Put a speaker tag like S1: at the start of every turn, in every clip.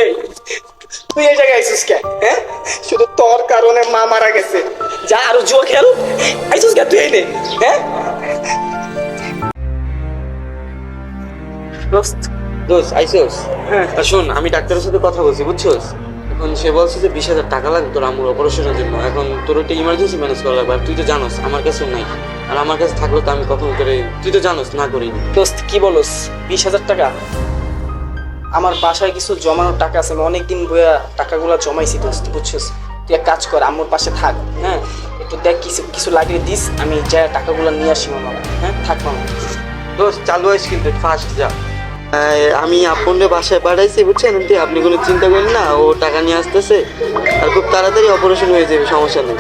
S1: এই তুই এই জায়গায় আইছিস কে? হ্যাঁ, শুধু তোর কারণে মা মারা গেছে। যা আরো জুয়া খেল। আইছিস কে তুই? এই নে। হ্যাঁ দোস্ত,
S2: দোস্ত আইসোস?
S1: হ্যাঁ
S2: শোন, আমি ডাক্তারের সাথে কথা বলছি, বুঝছোস? এখন সে বলছে যে 20,000 টাকা লাগবে তোর আম্মুর অপারেশনের জন্য। এখন তোর একটা ইমার্জেন্সি ম্যানেজ করা লাগবে, আর তুই তো জানোস আমার কাছেও নাই। আর আমার কাছে থাকলে তো আমি কখন করে, তুই তো জানোস, না করিনি।
S1: দোস্ত কি বলস? 20,000 টাকা? আমার বাসায় কিছু জমানোর টাকা আছে, আমি অনেকদিন বইয়া টাকাগুলো জমাইছি দোস্ত, বুঝছিস? তুই এক কাজ কর, আম্মুর পাশে থাক। হ্যাঁ, একটু দেখ কিছু কিছু লাগিয়ে দিস, আমি যা টাকাগুলো নিয়ে আসি মামা। হ্যাঁ থাক মামা।
S2: দোস্ত চালু আইস কিন্তু ফাস্ট যা। আমি আপনরে বাসায় পাঠাইছি, বুঝছেন? আপনি কোনো চিন্তা করেন না, ও টাকা নিয়ে আসতেছে আর খুব তাড়াতাড়ি অপারেশন হয়ে যাবে, সমস্যা নেই।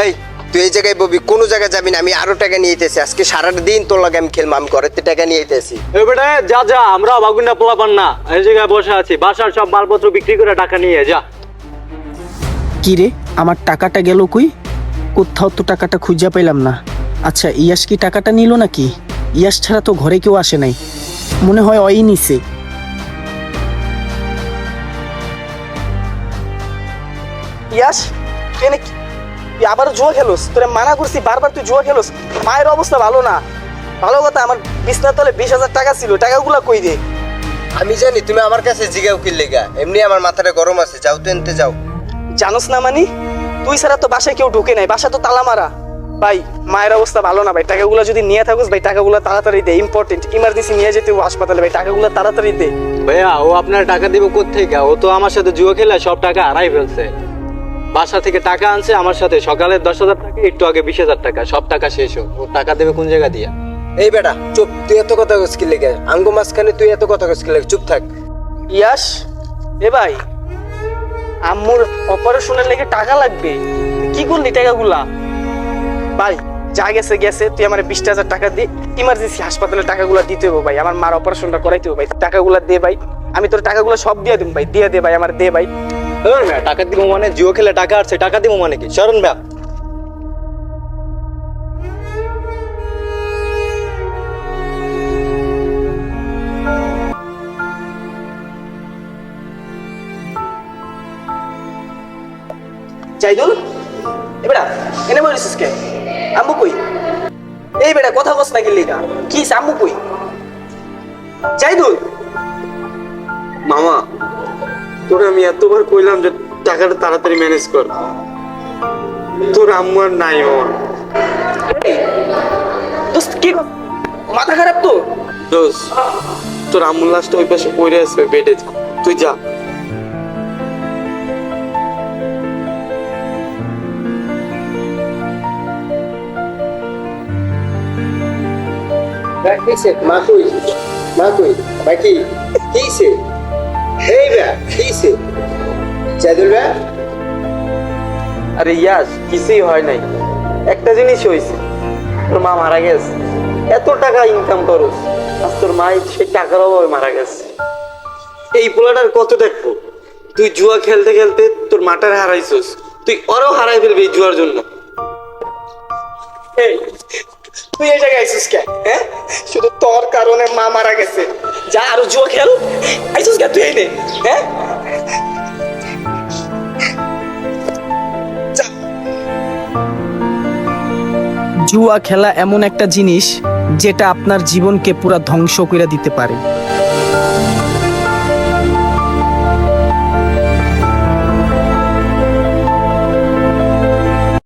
S3: এই তুই এই জায়গায় ববি, কোনো জায়গায় যাবি না। আমি আরো টাকা নিয়ে যেতেছি, আজকে সারাটা দিন তোর লাগে আমি খেলবো। আমি ঘরের থেকে টাকা নিয়ে যেতেছি।
S4: এবারে যা যা, আমরা বাগুন্ডা পোলাপান না, এই জায়গায় বসে আছি। বাসার সব মালপত্র বিক্রি করে টাকা নিয়ে যা।
S5: কি রে, আমার টাকাটা গেল কই? কোথাও তো টাকাটা খুঁজে পেলাম না। আচ্ছা, ইয়াস কি টাকাটা নিল নাকি? ইয়াস ছাড়া তো ঘরে কেউ আসে নাই, মনে হয় ওই নিছে।
S1: ইয়াস, তুই এনে তুই আবার জুয়া খেলোস? তোরে মানা করছি বারবার, তুই জুয়া খেলোস। মায়ের অবস্থা ভালো না। ভালো কথা, আমার বিছনার তলে 20,000 টাকা ছিল, টাকাগুলো কই দে?
S3: আমি জানি তুমি আমার কাছে জিগাও কি লেগা, এমনি আমার মাথাটা গরম আছে। যাও তো এনতে যাও।
S1: জানোস না মানি, তুই ছাড়া তো বাসায় কেউ ঢুকে নাই, বাসা তো তালা মারা। ভাই মায়ের অবস্থা ভালো না ভাই, টাকাগুলো যদি নিয়ে থাকুস ভাই, টাকাগুলো তাড়াতাড়ি দে। ইম্পর্টেন্ট, ইমার্জেন্সি নিয়ে যেতে হবে হাসপাতালে ভাই, টাকাগুলো তাড়াতাড়ি দে।
S4: ভাইয়া, ও আপনার টাকা দেবো কোত্থেকে? ও তো আমার সাথে জুয়া খেলে সব টাকা হারাই ফেলছে। বাসা থেকে টাকা আনছে আমার সাথে, সকালে 10,000 টাকা, একটু আগে 20,000 টাকা, সব টাকা শেষ। ও টাকা দেবে কোন জায়গা দিয়া?
S3: এই বেটা চুপ, তুই এত কথা কস কি লেগে? আঙ্গু মাঝখানে তুই এত কথা কস কি লেগে? চুপ থাক।
S1: ইয়াস, এ ভাই আম্মুর অপারেশনের লেগে টাকা লাগবে, তুই কি করলি টাকাগুলা? ভাই যা গেছে গেছে, তুই আমার 20,000 টাকা দে। ইমার্জেন্সি হাসপাতালে টাকাগুলো দিতে হবে ভাই, আমার মার অপারেশনটা করাইতে হবে ভাই। টাকাগুলো দে ভাই, আমি তোর টাকাগুলো সব দিয়ে দেব ভাই। দিয়ে দে ভাই, আমার দে ভাই।
S4: টাকা দিব মানে? জুয়া খেলে টাকা আসছে, টাকা দিব মানে কি? শরণ ভাই,
S1: জাইদুল, এ বেটা এনে বলিস কে? আম্মু কই? এই বেটা কথা কস না কি লিগা? কি আম্মু কই? জাইদুল,
S2: মামা, তোরে আমি এতবার কইলাম যে টাকাটা তাড়াতাড়ি ম্যানেজ কর, তোর আম্মু আর নাই মামা।
S1: এই, দোস্ত কি মাথা খারাপ তো?
S2: দোস্ত, তোর আম্মুর লাশটা ওই পাশে পড়ে আসবে বেডে, তুই যা।
S3: মা কই? মা কই? বাকি কিছে? এই বে কিছে? জাদুল বে,
S2: আরে ইয়াস, কিছুই হয় নাই, একটা জিনিস হয়েছে, তোর মা মারা গেছে। এত টাকা ইনকাম করস, আজ তোর মা সেই টাকার অভাবে মারা গেছে। এই পোলাটার কত দেখবো? তুই জুয়া খেলতে খেলতে তোর মাটার হারাইছস, তুই ওরও হারাই ফেলবি এই জুয়ার জন্য।
S1: এই তুই এই জায়গায় আইছিস কে? হ্যাঁ, শুধু তোর কারণে মা মারা গেছে। যা আরো জুয়া খেল। আইছিস কে তুই? এই নে। হ্যাঁ যা।
S5: জুয়া খেলা এমন একটা জিনিস যেটা আপনার জীবনকে পুরা ধ্বংস করে দিতে পারে।